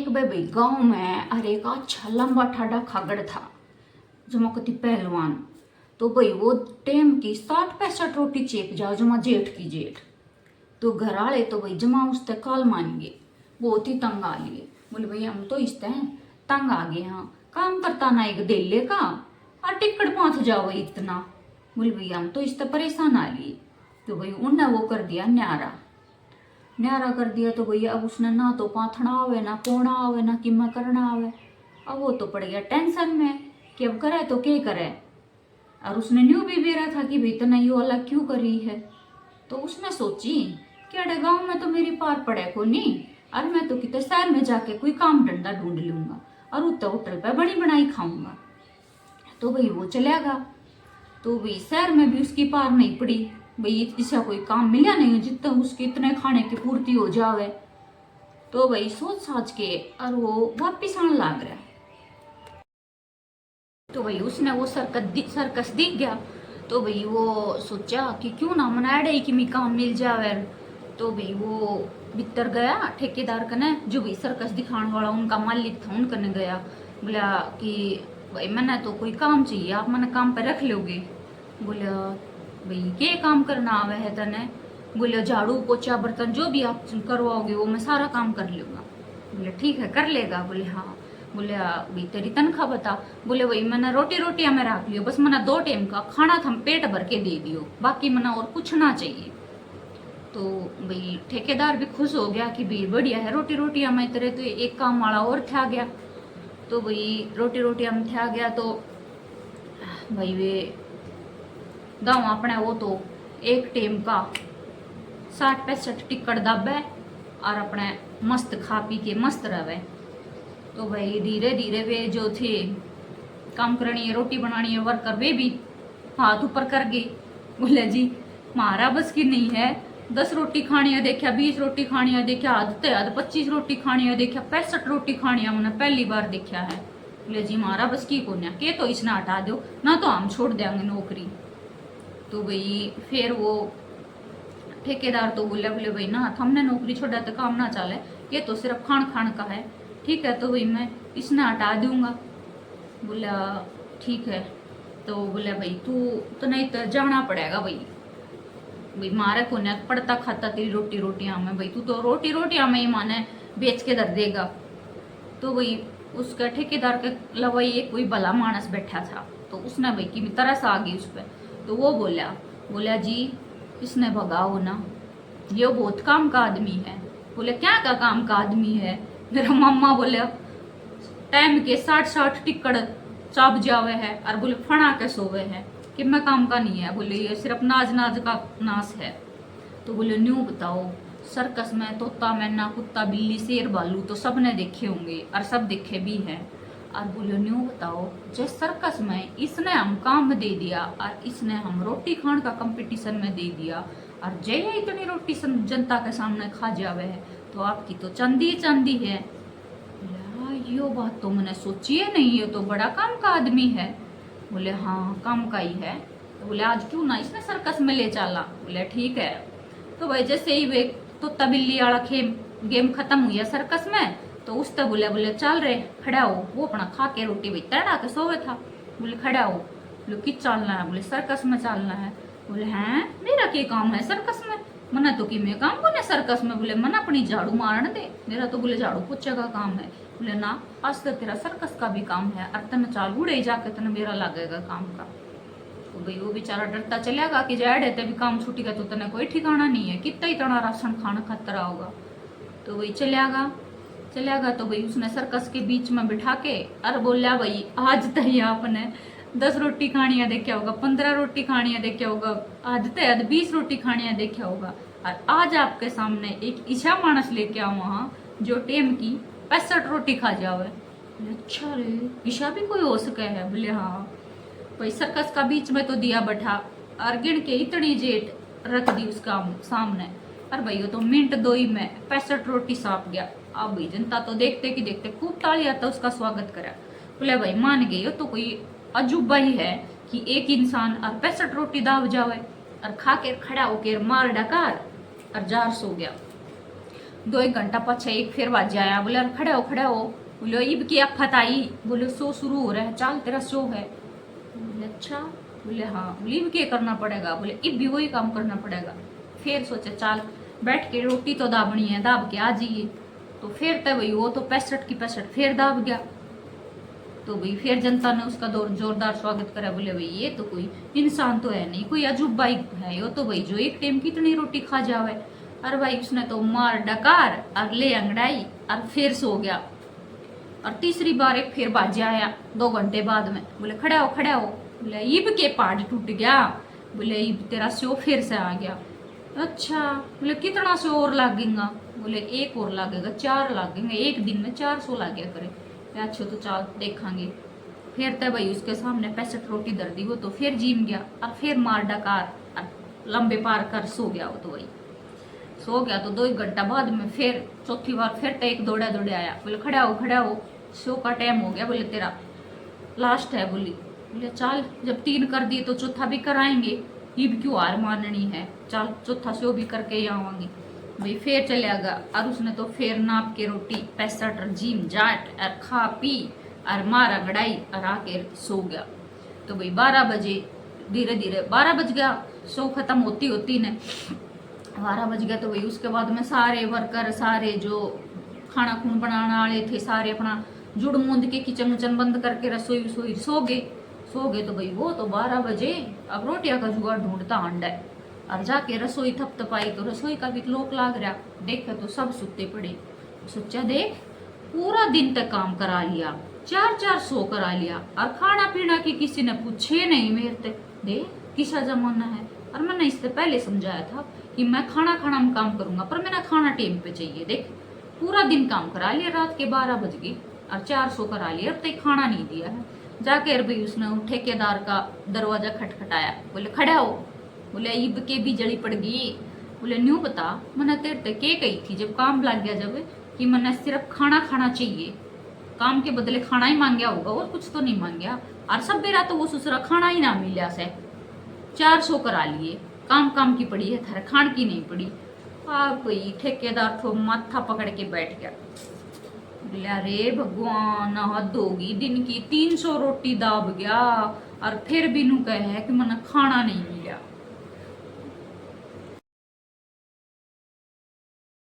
एक बार भाई गांव में अरे एक अच्छा लंबा ठाडा खागड़ था जमा कति पहलवान। तो भाई वो टेम की 60-65 रोटी चेप जाओ जमा जेठ की जेठ। तो घर आले तो भाई जमा उसते काल मान गए, बहुत ही तंग आ लिए। बोले भाई हम तो इस तंग आ गए, हाँ काम करता ना एक डेले का और टिकट पहुंच जाओ भाई इतना। बोले भाई हम तो इस परेशान आ लिए। तो भाई उनने वो कर दिया न्यारा न्यारा कर दिया। तो भैया अब उसने ना तो पाथना आवे ना कोना आवे ना किमा करना आवे। अब वो तो पड़ गया टेंशन में कि अब करे तो क्या करे। और उसने न्यू भी बेरा था कि भाई तना यो अलग क्यों करी है। तो उसने सोची कि अरे गाँव में तो मेरी पार पड़े को नहीं, और मैं तो कितने शहर में जाके कोई काम धंधा ढूंढ लूंगा और उतना होटल पे बनी बनाई खाऊंगा। तो भाई वो चलेगा। तो भाई शहर में भी उसकी पार नहीं पड़ी, भाई ऐसा कोई काम मिला नहीं जितना उसके इतने खाने की पूर्ति हो जावे। तो भाई सोच साच के और वो वापिस आने लग रहा है। तो भाई उसने वो सर्कस दिख गया। तो भाई वो सोचा कि क्यों ना मना अड़े कि मी काम मिल जावे। तो भाई वो भीतर गया ठेकेदार कने, जो भाई सर्कस दिखाने वाला उनका मालिक था उनकने गया। बोला कि भाई मैंने तो कोई काम चाहिए, आप मैंने काम पे रख लोगे। बोला भाई क्या काम करना आवे है तने। बोले झाड़ू पोछा बर्तन जो भी आप करवाओगे वो मैं सारा काम कर लूंगा। बोले ठीक है कर लेगा। बोले हाँ। बोले भाई तेरी तनख्वाह बता। बोले भाई मैंने रोटियां में रख लियो, बस मैंने 2 टाइम का खाना था पेट भर के दे दियो, बाकी मैंने और कुछ ना चाहिए। तो भाई ठेकेदार भी खुश हो गया कि भाई बढ़िया है रोटियां में तेरे तो एक काम वाला और था गया। तो भाई रोटियां में था गया। तो भाई वे गाँव अपने वो तो एक टाइम का 60-65 टिकट दाबे और अपने मस्त खा पी के मस्त रहे। तो भाई धीरे धीरे वे जो थे काम करनी है रोटी बनानी है वर्कर वे भी हाथ ऊपर कर गए। बोले जी मारा बस की नहीं है, 10 रोटी खानी है देखा, 20 रोटी खानी है देखा, हद 25 रोटी खानी है देखा, 65 रोटी खानी है मैंने पहली बार देखा है। बोले जी मारा बस की को के तो इसने हटा दो ना तो हम छोड़ देंगे नौकरी। तो भाई फिर वो ठेकेदार तो बोले भाई ना हमने नौकरी छोड़ा तो काम ना चले, ये तो सिर्फ खान खान का है। ठीक है तो भाई मैं इसने हटा दूंगा। बोला ठीक है। तो बोले भाई तू तो नहीं तो जाना पड़ेगा भाई, भाई मारे को ना पड़ता खाता तेरी रोटियां में, भाई तू तो रोटियां में ही माने बेच के दर देगा। तो भाई उसका ठेकेदार के लवाई एक कोई भला मानस बैठा था। तो उसने भाई की तरस आ गई उस पर। तो वो बोला जी इसने भगाओ ना, ये बहुत काम का आदमी है। बोले क्या का काम का आदमी है। मेरा मम्मा बोले टाइम के 60-60 टिकट चाप जावे है और बोले फना के सोवे है कि मैं काम का नहीं है। बोले ये सिर्फ नाज का नाश है। तो बोले न्यू बताओ सर्कस में तोता मैना कुत्ता बिल्ली शेर भालू तो सब ने देखे होंगे और सब देखे भी हैं। और बोले न्यू बताओ जिस सर्कस में इसने हम काम दे दिया और इसने हम रोटी खान का कंपटीशन में दे दिया और जय इतनी रोटी जनता के सामने खा जावे है तो आपकी तो चांदी है। यो बात तो मैंने सोची है नहीं, ये तो बड़ा काम का आदमी है। बोले हाँ काम का ही है। तो बोले आज क्यों ना इसने सर्कस में ले चला। बोले ठीक है। तो भाई जैसे ही वे तोता बिल्ली वाला गेम खत्म हुआ सर्कस में तो उस तक बोले चल रहे खड़ा हो। वो अपना खा के रोटी भाई तड़ा के सोवे था। बोले खड़ा हो। बोले कि चलना है। बोले सर्कस में चलना है। बोले हैं मेरा क्या काम है सर्कस में, मना तो कि मैं काम बोले सर्कस में। बोले मना अपनी झाड़ू मारने दे, मेरा तो बोले झाड़ू पोछे का काम है। बोले ना आज तो तेरा सर्कस का भी काम है और तन चाल उड़े जाके तन मेरा लगेगा काम का। तो भाई वो बेचारा डरता चलेगा कि जैड है तभी काम छूटेगा तो तने कोई ठिकाना नहीं है, कितना ही तना राशन खाना खतरा होगा। तो वही चलेगा। तो भाई उसने सर्कस के बीच में बिठा के और बोला भाई आज तक आपने 10 रोटी खानिया देखा होगा, 15 रोटी खानिया देखा होगा, आज तक 20 रोटी खानिया देखा होगा और आज आपके सामने एक ईशा मानस लेके आऊँ वहाँ जो टेम की 65 रोटी खा जावे। अच्छा रे ईशा भी कोई हो सके है। बोले हाँ। भाई सर्कस का बीच में तो दिया बैठा और गिन के इतनी जेट रख दी उसका सामने और भाई वो तो मिनट 2 ही में 65 रोटी साप गया। अब भाई जनता तो देखते कि देखते खूब तालियां तो उसका स्वागत करा। बोले भाई मान गए हो तो कोई अजूबा ही है कि एक इंसान और 65 रोटी दाव जावे और खा के खड़ा होकर मार डकार और जार सो गया। दो एक घंटा पछे एक फिर बाज आया, बोले अरे खड़े हो। बोले इब की आफत आई। बोले शो शुरू हो रहा है, चल तेरा शो है। बोले अच्छा। बोले हाँ। बोले इब क्या करना पड़ेगा। बोले इब भी वही काम करना पड़ेगा। फिर सोचे चल बैठ के रोटी तो दाबनी है, दाब के आ जाइए। तो फिर तो भाई वो तो 65 की 65 फिर दाब गया। तो भाई फिर जनता ने उसका जोरदार स्वागत करा। बोले भाई ये तो कोई इंसान तो है नहीं, कोई अजूबा ही है वो तो भाई, जो एक टाइम कितनी रोटी खा जावे। और भाई उसने तो मार डकार और ले अंगड़ाई और फिर सो गया। और तीसरी बार एक फिर बाजे आया 2 घंटे बाद में। बोले खड़े हो। बोले इब के पार्ट टूट गया। बोले इब तेरा सो फिर से आ गया। अच्छा। बोले कितना सो और लागेगा। बोले एक और लागेगा, 4 लागेंगे, एक दिन में 400 लाग गया करे। अच्छा तो चल देखांगे। फिर तो भाई उसके सामने 65 रोटी दर दी, वो तो फिर जीम गया और फिर मार डकार लंबे पार कर सो गया। वो तो वही सो गया। तो 2 घंटा बाद में फिर चौथी बार फिर तो एक दौड़ा आया। बोले खड़ा हो, शो का टाइम हो गया। बोले तेरा लास्ट है। बोले चल जब 3 कर दिए तो चौथा भी कराएंगे, इब क्यों हार माननी है, चल चौथा शो भी करके ही आवांगे। भाई फिर चले गया और उसने तो फिर नाप के रोटी 65 जिम जाट और खा पी और मारा गड़ाई और आके सो गया। तो भाई 12 बजे धीरे धीरे 12 बज गया, शो खत्म होती ने 12 बज गया। तो भाई उसके बाद में सारे वर्कर, सारे जो खाना खून बनाने वाले थे, सारे अपना जुड़ मूंद के किचन उचन बंद करके रसोई सो गए। तो भाई वो तो 12 बजे अब रोटियां का जुगाड़ ढूंढता अंडा है। और जाके रसोई थपथपाई तो रसोई का भी लोक लाग रहा। देखे तो सब सुते पड़े। सोचा देख पूरा दिन तक काम करा लिया, 4 सौ करा लिया और खाना पीना की किसी ने पूछे नहीं मेरे ते। देख किसा जमाना है। और मैंने इससे पहले समझाया था कि मैं खाना में काम करूंगा, पर मेरा खाना टाइम पे चाहिए। देख पूरा दिन काम करा लिया, रात के 12 बज गए और 400 करा लिया, और तक खाना नहीं दिया है। जाकर भाई उसने ठेकेदार का दरवाजा खटखटाया। बोले खड़ा हो। बोले ईब के भी जड़ी पड़ गई। बोले न्यू बता मैंने तेरे ते के कही थी जब काम लग गया, जब कि मैंने सिर्फ खाना चाहिए, काम के बदले खाना ही मांगया होगा और कुछ तो नहीं मांगया। और सब बेरा तो वो ससुरा खाना ही ना मिला से 400 करा लिए, काम की पड़ी है थारे खान की नहीं पड़ी। कोई ठेकेदार तो माथा पकड़ के बैठ गया। बोले अरे भगवान हद होगी, दिन की 300 रोटी दाब गया और फिर भी नू कहे कि मैंने खाना नहीं मिला।